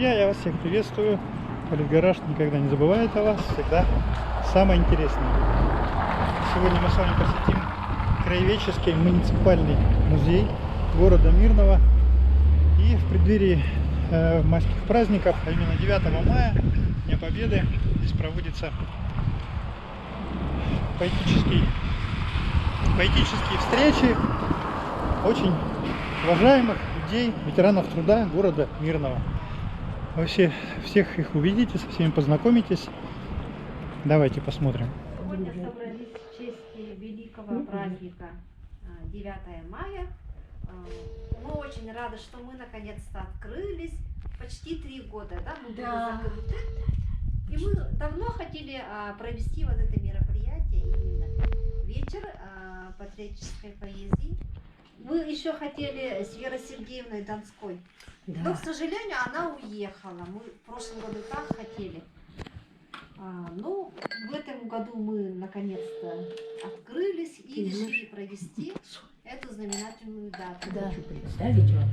друзья, я вас всех приветствую. Политгараж никогда не забывает о вас, всегда самое интересное. Сегодня мы с вами посетим краеведческий муниципальный музей города Мирного. И в преддверии майских праздников, а именно 9 мая, Дня Победы, здесь проводятся поэтические встречи очень уважаемых людей, ветеранов труда города Мирного. Вы всех их увидите, со всеми познакомитесь. Давайте посмотрим. Сегодня собрались в честь великого праздника 9 мая. Мы очень рады, что мы наконец-то открылись. Почти 3 года, да, мы были закрыты. И мы давно хотели провести вот это мероприятие, именно вечер патриотической поэзии. Мы еще хотели с Верой Сергеевной Донской, но, к сожалению, она уехала. Мы в прошлом году так хотели. Ну, в этом году мы наконец-то открылись и решили провести эту знаменательную дату. Да. Хочу представить вам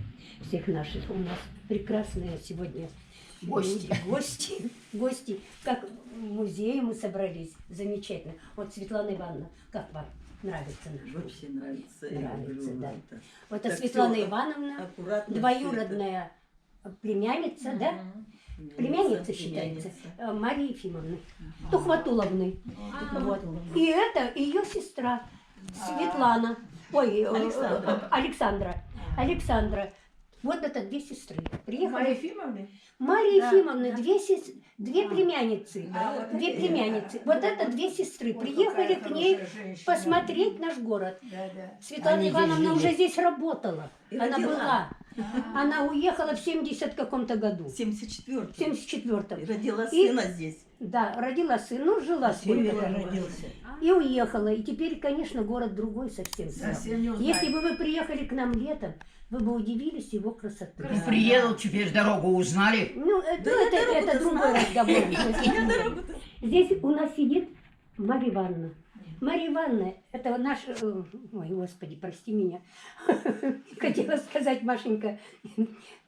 всех наших. У нас прекрасные сегодня гости. Как в музее мы собрались. Замечательно. Вот, Светлана Ивановна, как вам? Нравится наш? Вообще нравится. Нравится, да. Вот Так Светлана всё Ивановна, аккуратно двоюродная племянница, да? Племянница считается, племянница. Марии Ефимовны, Тухватуловны. Вот. И это ее сестра Светлана, Александра. Вот это 2 сестры. Приехали. Марии Ефимовны? Марии Ефимовны, две племянницы. вот Две это племянницы. да. Вот это 2 сестры. Приехали к ней посмотреть наш город. Светлана Они Ивановна здесь уже жили. здесь работала. И Она родила. была. Она уехала в 70 каком-то году. В 74-м. В 74-м. Родила И- сына здесь. Да, родила сына, ну, жила сколько Севера там. родился. И уехала. И теперь, конечно, город другой совсем стал. Совсем не узнали. Если бы вы приехали к нам летом, вы бы удивились его красоты. Приеду, теперь дорогу узнали. Ну, это, Да я это дорогу-то другой знаю. разговор. Здесь у нас сидит Марья Ивановна. Марья Ивановна, это наш... Ой, Господи, прости меня. Хотела сказать, Машенька,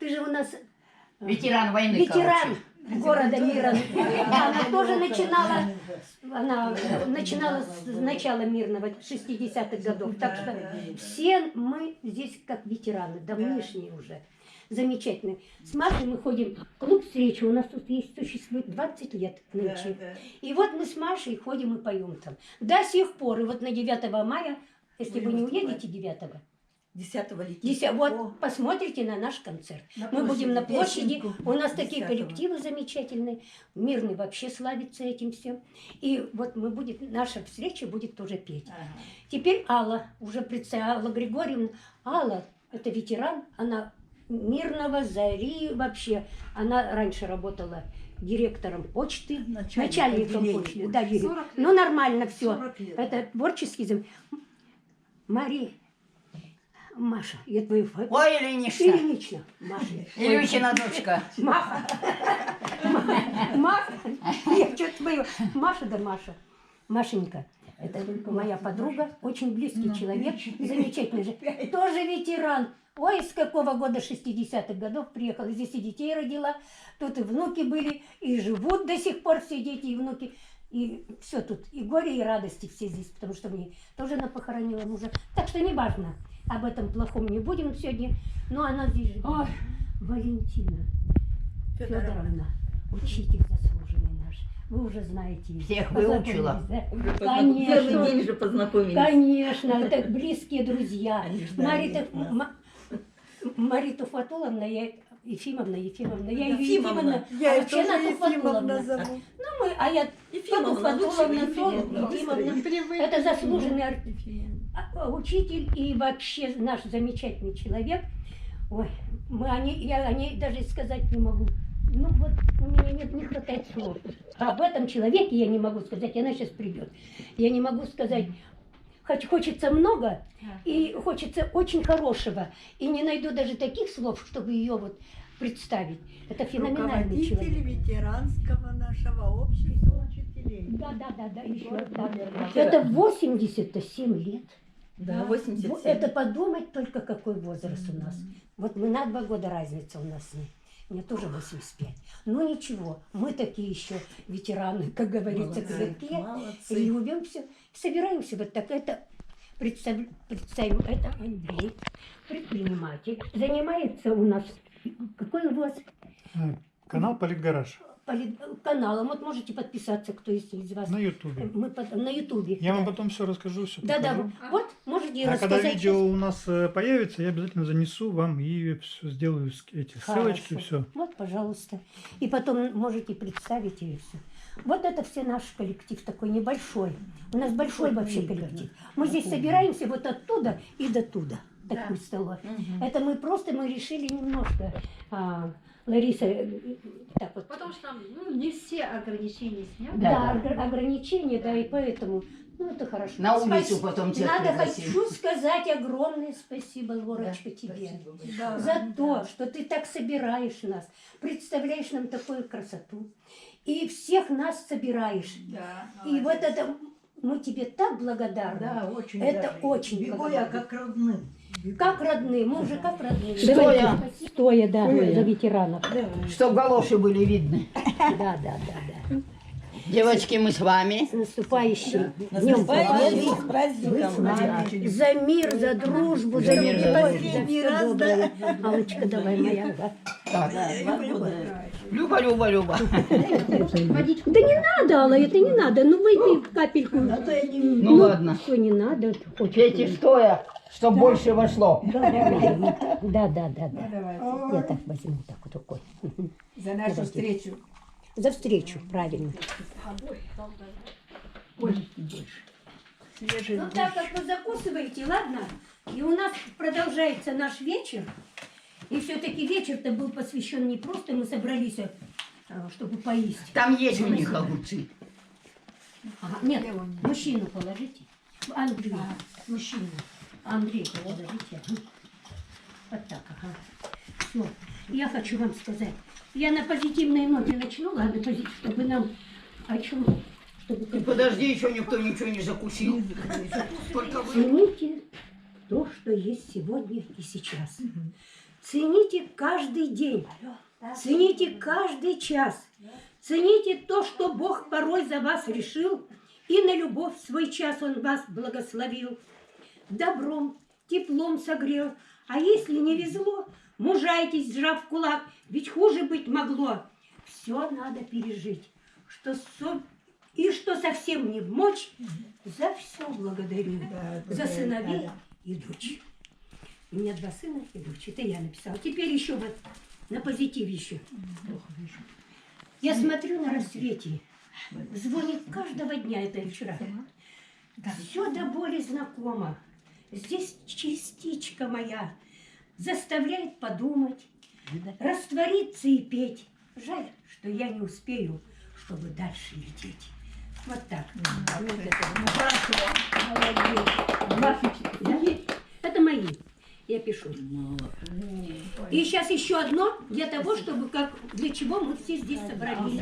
ты же у нас... Ветеран войны, Ветеран короче. города Мира. Она тоже начинала с начала Мирного, 60-х годов. Так что все мы здесь как ветераны, давнишние уже. Замечательно. С Машей мы ходим в клуб встречи. У нас тут существует 20 лет нынче. И вот мы с Машей ходим и поем там. До сих пор. И вот на 9 мая, если вы не уедете 9-го, 10-го летите. вот посмотрите на наш концерт. Мы будем на площади. У нас такие коллективы замечательные. Мирный вообще славится этим всем. И вот наша встреча будет тоже петь. Теперь Алла, уже представила, Алла Григорьевна. Алла, это ветеран, она Мирного, Зари вообще. Она раньше работала директором почты, начальником почты. Да, ну нормально все. Это творческий зам. Маша, я твою... Ой, Ильинична. Ильинична. Маша. Ильичина дочка. Маша. Я что-то твою... Маша да Маша. Машенька, это моя подруга, очень близкий человек, замечательный же. Тоже ветеран. Ой, с какого года, 60-х годов приехала. Здесь и детей родила, тут и внуки были, и живут до сих пор все дети и внуки. И все тут, и горе, и радости все здесь, потому что мне тоже она похоронила мужа. Так что не важно, об этом плохом не будем сегодня. Но она здесь живет. Ой, Валентина Федоровна, учитель заслуженный наш. Вы уже знаете. Всех выучила. Да? Первый Конечно. день же познакомились. Конечно, это близкие друзья. Они ждали нас. Мария Тухватуловна, я Ефимовна, я ее Ефимовна. Ефимовна, вообще она Тухватуловна. Ну, я Ефимовна, то Тухватуловна, лучше то Ефимовна. Ефимовна. Это заслуженный учитель и вообще наш замечательный человек. Ой, я о ней даже сказать не могу. Ну вот, у меня не хватает слов. Об этом человеке я не могу сказать, она сейчас придет. Я не могу сказать. Хочется много, и хочется очень хорошего. И не найду даже таких слов, чтобы ее вот представить. Это феноменальный человек. Ветеранского нашего общества учителей. Да, еще. Да. Это 87 лет. Да, 87. Это подумать только, какой возраст у нас. Вот мы на 2 года разница у нас с ней. Мне тоже 85. Ну ничего, мы такие еще ветераны, как говорится, крепкие. Молодцы. Любим все. Собираемся вот так. Это представим, это Андрей, предприниматель. Занимается у нас, какой у вас Канал Политгараж каналом? Вот можете подписаться, кто есть из вас. на Ютубе. Мы на Ютубе. Я вам потом все расскажу, все Да, вот можете и А когда рассказать. видео у нас появится, я обязательно занесу вам и всё сделаю эти ссылочки, Хорошо. все. Вот, пожалуйста. И потом можете представить и все. Вот это все наш коллектив такой небольшой. У нас большой вообще коллектив. Мы здесь собираемся вот оттуда и до туда. Такую столовую. Это мы решили немножко, Лариса, так вот. Потому что там не все ограничения сняты. Да, ограничения, да, и поэтому, ну это хорошо. На улицу Спасибо. потом тебя Надо, пригласим. хочу сказать огромное спасибо, Лорочка, тебе. Да. За то, что ты так собираешь нас, представляешь нам такую красоту. И всех нас собираешь. Да, И вот это, мы тебе так благодарны. Да, очень Это даже. очень Бегу я благодарна. как родным. Как родные, мы уже как родные. Стоя. Стоя, да, за ветеранов. Чтоб галоши были видны. Да. Девочки, мы с вами. С наступающим Днем Победы. С праздником. За мир, за дружбу, за За мир, за любовь, дружбу. за все доброе. Аллочка, давай, моя, да. Так. Люба. Да не надо, Алла, это не надо. Ну выпей капельку. Ну ладно. Что не надо. Пейте стоя, чтоб больше вошло. Да. Я так возьму, так вот рукой. За нашу встречу. За встречу, правильно. Ну так как вы закусываете, ладно? И у нас продолжается наш вечер. И все-таки вечер-то был посвящен не просто мы собрались, чтобы поесть. Там есть у них огурцы. Ага, нет, мужчину положите. Андрей, мужчину. Андрей, положите. Вот так, ага. Всё. Я хочу вам сказать. Я на позитивной ноте начну, ладно, чтобы нам о чем? Чтобы Подожди, еще никто ничего не закусил. Только вы. цените то, что есть сегодня и сейчас. Цените каждый день. Цените каждый час. Цените то, что Бог порой за вас решил, и на любовь свой час Он вас благословил. Добром, теплом согрел. А если не везло, мужайтесь, сжав кулак, ведь хуже быть могло. Все надо пережить, и что совсем не в мочь, за все благодарю. За сыновей и дочь. У меня 2 сына и дочь. Это я написала. Теперь еще вот на позитив еще. Я смотрю на рассвете. Звонит каждого дня, это вчера. Все до боли знакомо. Здесь частичка моя заставляет подумать, раствориться и петь. Жаль, что я не успею, чтобы дальше лететь. Вот так. Ваши стихи, это мои. Я пишу. И сейчас еще одно для того, чтобы для чего мы все здесь собрались.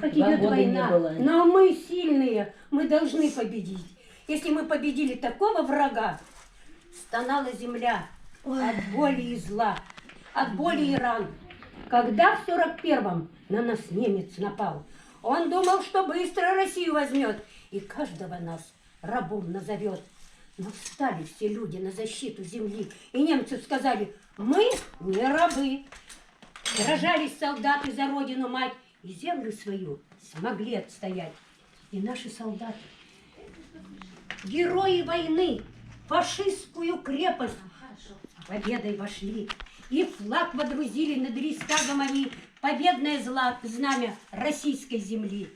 Хоть идет война, но мы сильные, мы должны победить. Если мы победили такого врага, стонала земля от боли и зла, от боли и ран. Когда в 41-м на нас немец напал, он думал, что быстро Россию возьмет и каждого нас рабом назовет. Но встали все люди на защиту земли, и немцы сказали: мы не рабы. Сражались солдаты за родину мать, и землю свою смогли отстоять. И наши солдаты, герои войны, фашистскую крепость победой вошли. И флаг водрузили над Рейхстагом они, победное знамя российской земли.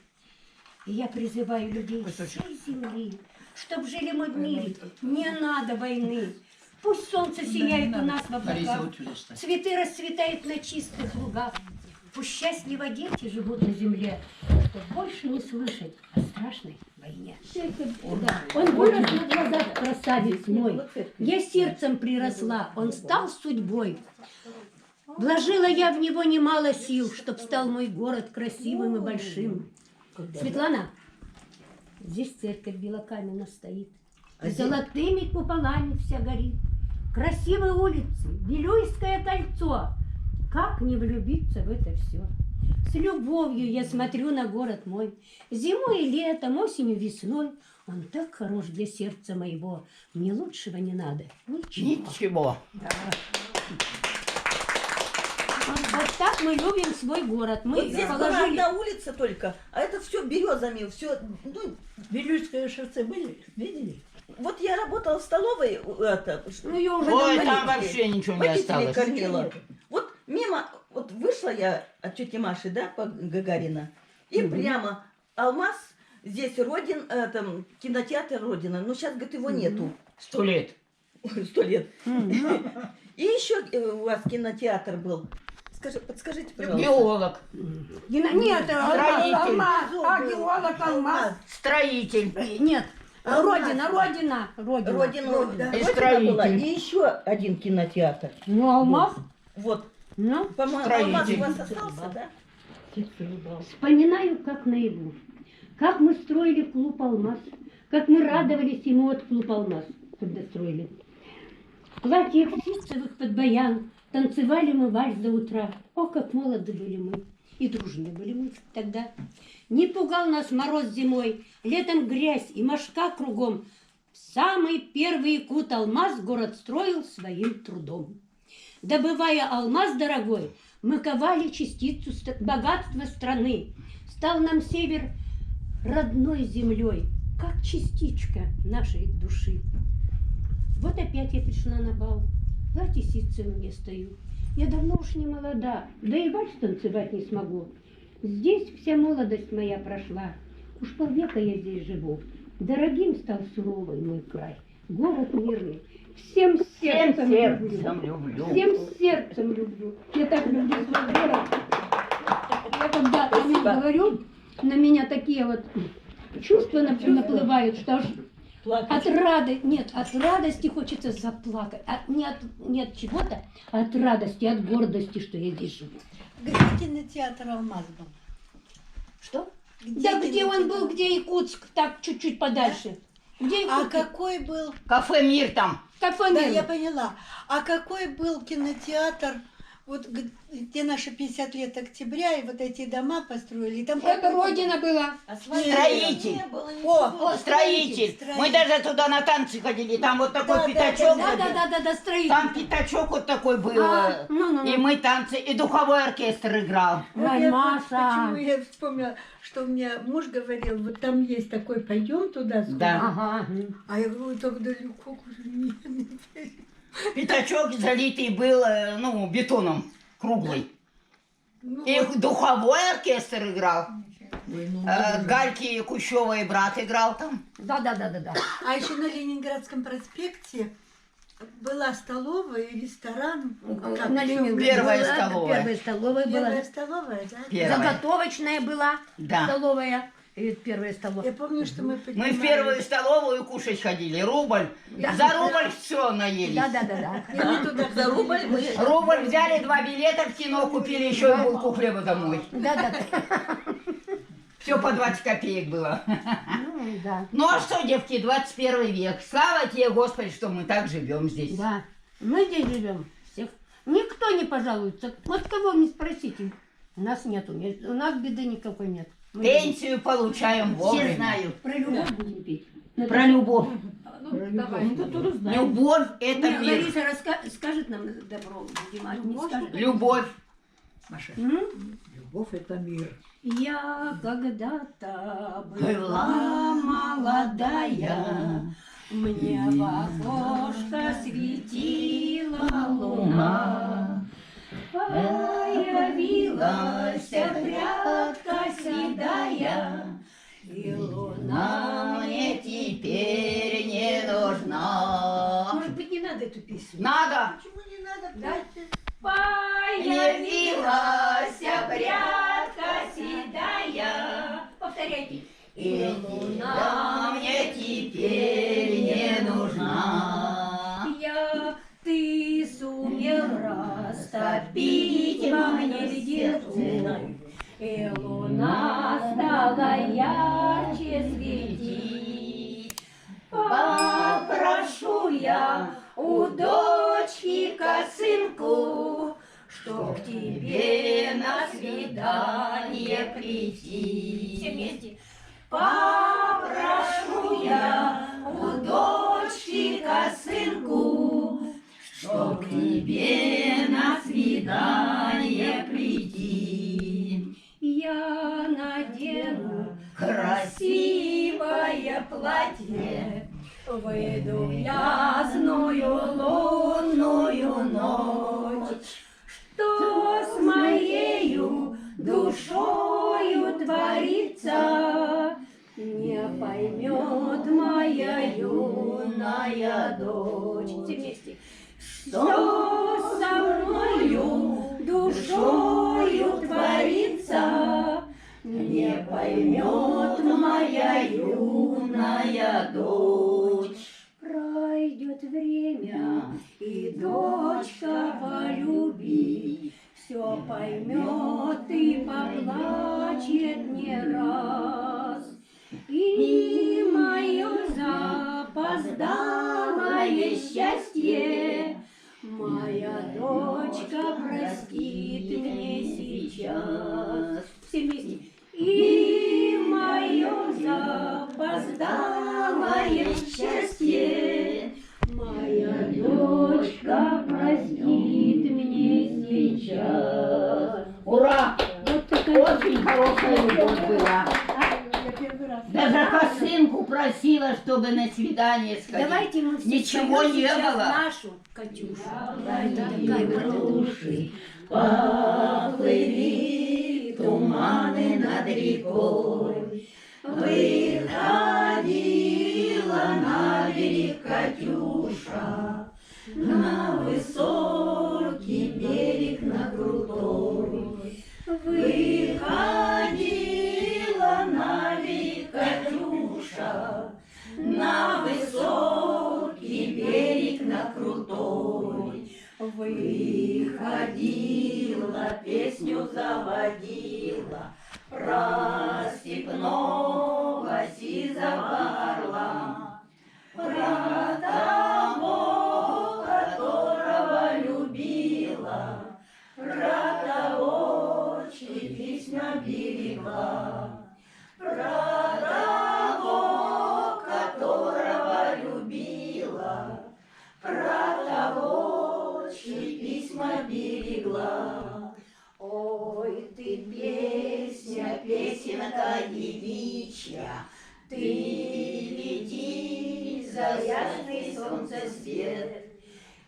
И я призываю людей всей земли, чтоб жили мы в мире, не надо войны. Пусть солнце сияет у нас в облаках, цветы расцветают на чистых лугах. Пусть счастливо дети живут на земле, чтоб больше не слышать о страшной войне. Да. Он вырос на глазах, красавец мой. Я сердцем приросла, он стал судьбой. Вложила я в него немало сил, чтоб стал мой город красивым и большим. Светлана, здесь церковь белокаменно стоит. Золотыми куполами вся горит. Красивые улицы, Вилюйское кольцо. Как не влюбиться в это все? С любовью я смотрю на город мой. Зимой и летом, осенью, весной. Он так хорош для сердца моего. Мне лучшего не надо. Ничего. Ничего. Вот так мы любим свой город. Мы Вот здесь была положили... одна улица только, а это все березами, все. Ну, Вилюйское шоссе были? Видели? вот я работала в столовой, это, Ну, ее уже Ой, давно там нет. вообще ничего не водителей осталось. кормила. Вот мимо, вот вышла я от тети Маши, да, по Гагарина, и прямо Алмаз, здесь там, кинотеатр Родина, но сейчас, говорит, его нету. 100 лет. 100 лет. И еще у вас кинотеатр был. Подскажите, пожалуйста. Геолог. Нет, Строитель. Алмаз, геолог, Алмаз. Строитель. Нет, Родина. Родину. Да. И Родина была. строитель. И еще один кинотеатр. Ну, Алмаз. Вот. Ну, По-моему, Строитель. Алмаз у вас остался, да? вспоминаю, как наяву. Как мы строили клуб «Алмаз». Как мы радовались ему от клуб «Алмаз», когда строили. В платьях ситцевых под баян танцевали мы вальс до утра. О, как молоды были мы. И дружны были мы тогда. Не пугал нас мороз зимой, летом грязь и мошка кругом. В самый первый кут алмаз город строил своим трудом. Добывая алмаз дорогой, мы ковали частицу богатства страны. Стал нам север родной землей, как частичка нашей души. Вот опять я пришла на бал, платье ситцевым я стою. Я давно уж не молода, да и вальс танцевать не смогу. Здесь вся молодость моя прошла, уж полвека я здесь живу. Дорогим стал суровый мой край, город мирный, всем сердцем люблю. Всем сердцем люблю. Я так люблю свой город. Я когда о нем говорю, на меня такие вот чувства наплывают, что аж от радости хочется заплакать. Не от чего-то, а от радости, от гордости, что я здесь живу. Где кинотеатр «Алмаз» был? Что? Да где он был, где Якутск, так чуть-чуть подальше. Где А Якутск? какой был... Кафе «Мир» там. Кафе Да, «Мир». я поняла. А какой был кинотеатр, вот где наши 50 лет октября, и вот эти дома построили? И там Это Родина была. Строитель. О, Строитель. Мы даже туда на танцы ходили. Там вот такой Да, пятачок. Да, строитель. Там пятачок вот такой был. Ну. И мы танцы, и духовой оркестр играл. вот Ой, я Маша. почему я вспомнила, что у меня муж говорил, вот там есть такой, пойдем туда сходим. Да. Ага. А я говорю, так далеко, нет. Пятачок залитый был, бетоном круглый. Ну, И вот. духовой оркестр играл. Гальки Кущевой брат играл там. Да. А еще на Ленинградском проспекте была столовая и ресторан. Как На еще Ленинграде Первая была, столовая. Первая столовая была. Первая столовая, да? Первая. Заготовочная была Да. столовая. И первая столовая. Я помню, что мы Мы поднимались. в первую столовую кушать ходили. Рубль. За рубль все наелись. Да. И мы туда За рубль мы... Рубль взяли, 2 билета в кино, купили еще и булку хлеба домой. Да. Все по 20 копеек было. Ну, да. Ну а что, девки, 21 век. Слава тебе, Господи, что мы так живем здесь. Да. Мы здесь живем всех. Никто не пожалуется. Вот кого не спросите. У нас нету. У нас беды никакой нет. Мы Пенсию получаем Все вовремя. знают. про любовь будем петь. Про любовь. Давай. Любовь – это Нет, мир. Лариса скажет нам добро, Дима, не скажет. Любовь. Любовь — это мир. Я когда-то была молодая, мне в окошко светила луна. Появилась прядка седая, и луна мне теперь не нужна. Может быть, не надо эту песню? Надо. Почему не надо? Да? Появилась прядка седая. Повторяйте. И луна мне теперь не нужна. Ты сумел растопить во мне леденцу, и луна стала ярче светить. Попрошу я у дочки косынку, чтоб к тебе на свидание прийти. Все вместе. Попрошу я у дочки косынку, чтоб к тебе на свидание прийти. Я надену красивое платье, выйду в ясную лунную ночь. Что с моею душою творится, не поймет моя юная дочь. Все вместе. Что со мною душою творится, не поймет моя юная дочь. Пройдет время, и дочка полюбит, все поймет и поплачет не раз. И мое запоздалое счастье моя дочка простит мне сейчас. Все вместе. И мое запоздалое счастье моя дочка простит мне сейчас. Ура! Вот такая Очень хорошая любовь была. Я первый раз. Даже косынку просила, чтобы на свидание сходить. Давайте мы все Ничего споем не сейчас было. нашу Катюшу. Да, это такая Души поплыли туманы над рекой. Выходила на берег Катюша, на высокий берег, на крутой. Выходила на берег Катюша, на высокий берег, на крутой. Выходила, песню заводила про степного сизого орла, про того, которого любила, про того, чьи письма берегла, про того, которого любила, про того, чьи письма берегла. Ой, ты песня, песенка девичья, ты лети за ясный солнцесвет,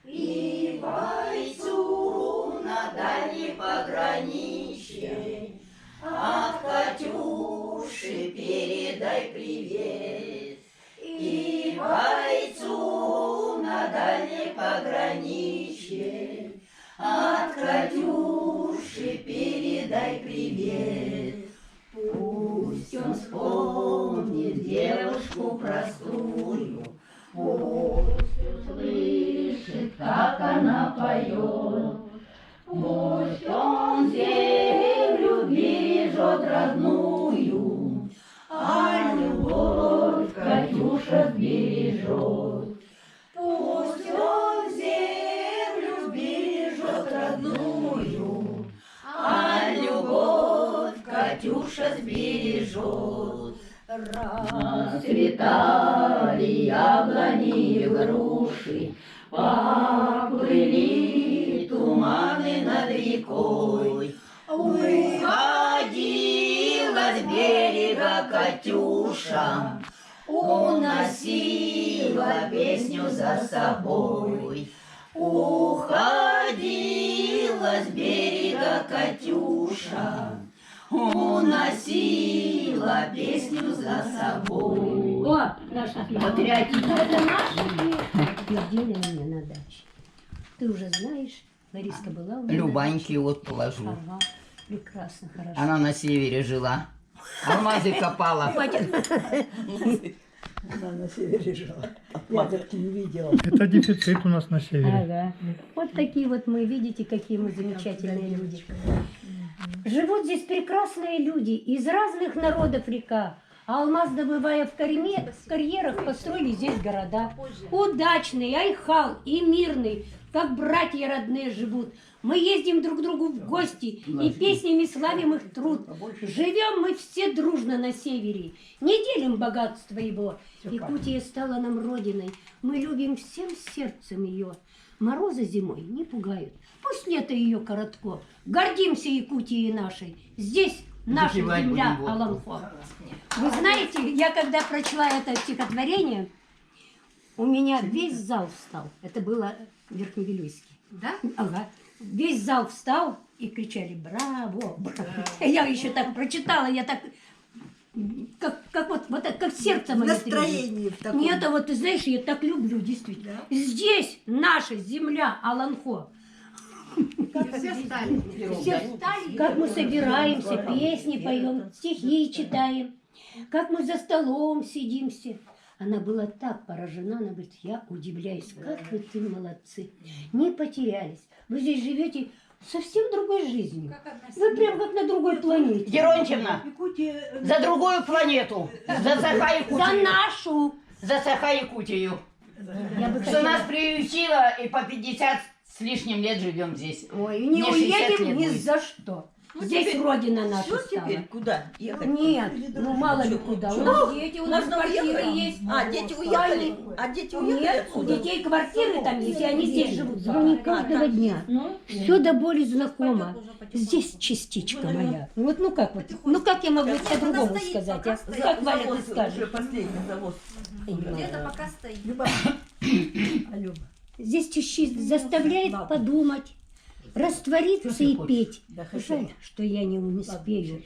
и бойцу на дальней пограничье от Катюши передай привет. И бойцу на дальней пограничье от Катюши передай привет. Пусть он вспомнит девушку простую, пусть услышит, как она поет. Пусть он землю бережет родную, а любовь Катюша сбережет. Пусть он землю бережет родную, а любовь Катюша сбережет. Расцветали яблони и груши, поплыли туманы над рекой. Уходила с берега Катюша, уносила песню за собой. Уходила с берега Катюша, уносила песню за собой. О, наша Патриотизм. Это наша песня. Сделали мне на даче. Ты уже знаешь, Лариска была у меня. Любаньки вот положу. Ага, прекрасно, хорошо. Она на севере жила. Алмазы копала. Она на севере жила. Я так не видела. Это дефицит у нас на севере. Ага. Вот такие вот мы, видите, какие мы замечательные люди. Живут здесь прекрасные люди из разных народов река. А алмаз, добывая в карьерах, построили здесь города. Удачный, Айхал и Мирный. как братья родные живут. Мы ездим друг к другу в гости и песнями славим их труд. Живем мы все дружно на севере, не делим богатство его. Якутия стала нам родиной, мы любим всем сердцем ее. Морозы зимой не пугают, пусть лето ее коротко. Гордимся Якутией нашей, здесь наша Запивать земля будем водку. Аланхо. Вы знаете, я когда прочла это стихотворение, у меня весь зал встал. Это было Верхневилюйский. Да? Ага. Весь зал встал и кричали «Браво! Браво!». Я еще так прочитала, я так, как вот так, как сердце мое требует. Настроение в таком. Нет, а вот ты знаешь, я так люблю, действительно. Здесь наша земля Аланхо. Все стали. Все встали, как мы собираемся, песни поем, стихи читаем, как мы за столом сидимся. Она была так поражена, она говорит, я удивляюсь, как вы ты молодцы, не потерялись. Вы здесь живете совсем другой жизнью. Вы прям как на другой планете. Герончевна, за другую планету, за Саха-Якутию. За нашу. За Саха-Якутию. Я бы Что нас хотела... приютило, и по 50 с лишним лет живем здесь. Ой, не Мне 60 уедем лет ни будет. за что. Ну, Здесь теперь родина наша Все стала. теперь куда ехать? Нет, ну мало ли куда. У нас дети, у нас Можно квартиры уехать? есть. А, дети уехали? А дети уехали Нет, у отсюда? детей квартиры там есть, и они здесь живут. Звони каждого дня. Все до боли знакомо. Здесь частичка моя. Вот ну как вот, ну как я могу по-другому сказать, а? Как, Валя, ты Завоз, уже скажешь? последний завоз. Где-то пока стоит. Здесь тещи заставляет подумать, раствориться и петь. Жаль, что я не успею.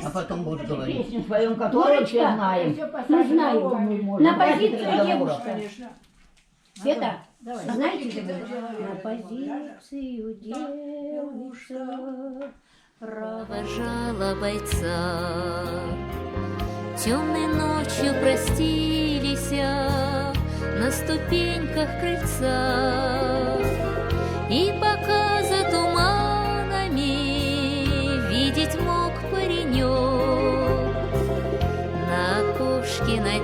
А потом будешь говорить. В своем котором все знаем. Мы знаем. На позицию девушка. Света, знаете, на позицию девушка Провожала бойца, темной ночью простились на ступеньках крыльца. И пока за туманами видеть мог паренек, на окошке на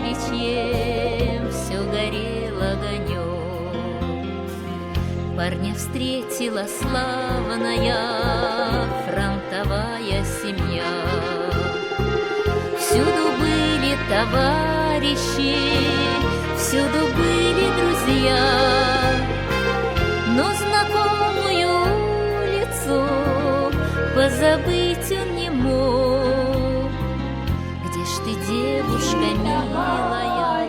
девичьем все горел огонек. Парня встретила славная фронтовая семья. Всюду были товарищи, всюду были друзья, но знакомую улицу позабыть он не мог. Где ж ты, девушка милая?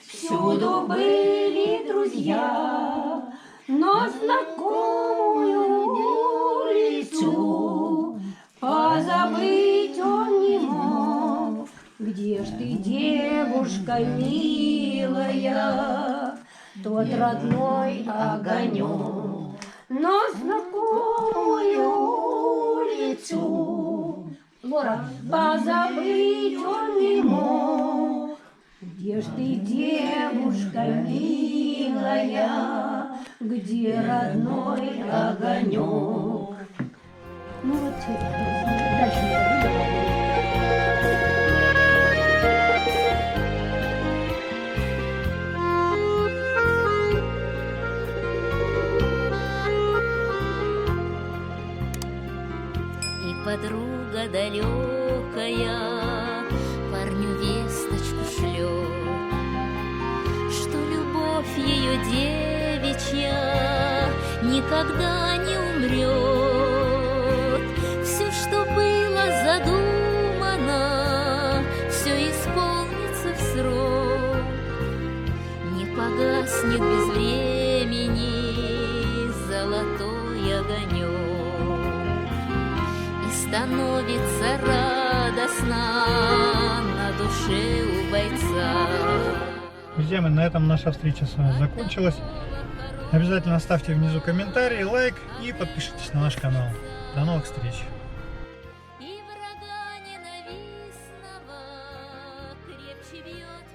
Всюду были друзья, но знакомую улицу позабыть он не мог. Где ж ты, девушка милая, тот родной огонек, но знакомую улицу Лора позабыть он не мог. Где ж ты, девушка милая, где родной огонек? Ну вот, дальше не буду. И подруга далекая парню весточку шлет, что любовь ее девичья никогда не умрет. Все, что было задумано, все исполнится в срок. Не погаснет без времени золотой огонек. Становится радостно на душе у бойца. Друзья мои, на этом наша встреча с вами закончилась. Обязательно ставьте внизу комментарий, лайк и подпишитесь на наш канал. До новых встреч! И врага ненавистного крепче бьет